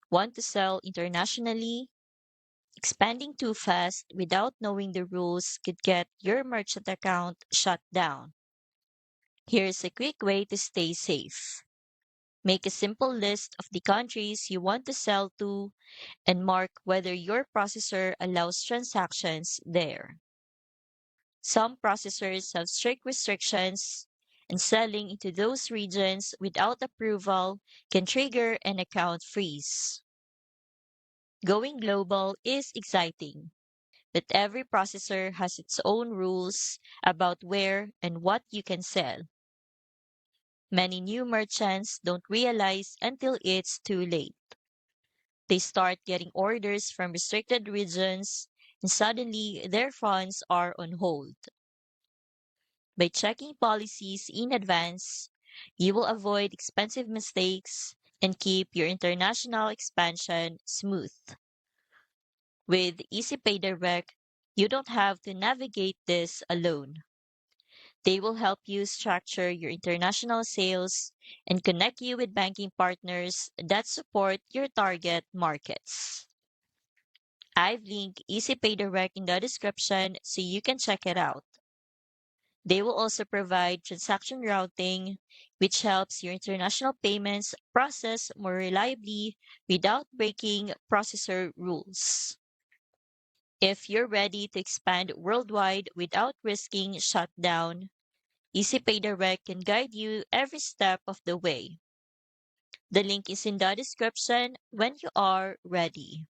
Want to sell internationally? Expanding too fast without knowing the rules could get your merchant account shut down. Here's a quick way to stay safe. Make a simple list of the countries you want to sell to and mark whether your processor allows transactions there. Some processors have strict restrictions, and selling into those regions without approval can trigger an account freeze. Going global is exciting, but every processor has its own rules about where and what you can sell. Many new merchants don't realize until it's too late. They start getting orders from restricted regions, and suddenly their funds are on hold. By checking policies in advance, you will avoid expensive mistakes and keep your international expansion smooth. With EasyPay Direct, you don't have to navigate this alone. They will help you structure your international sales and connect you with banking partners that support your target markets. I've linked EasyPay Direct in the description so you can check it out. They will also provide transaction routing, which helps your international payments process more reliably without breaking processor rules. If you're ready to expand worldwide without risking shutdown, EasyPay Direct can guide you every step of the way. The link is in the description when you are ready.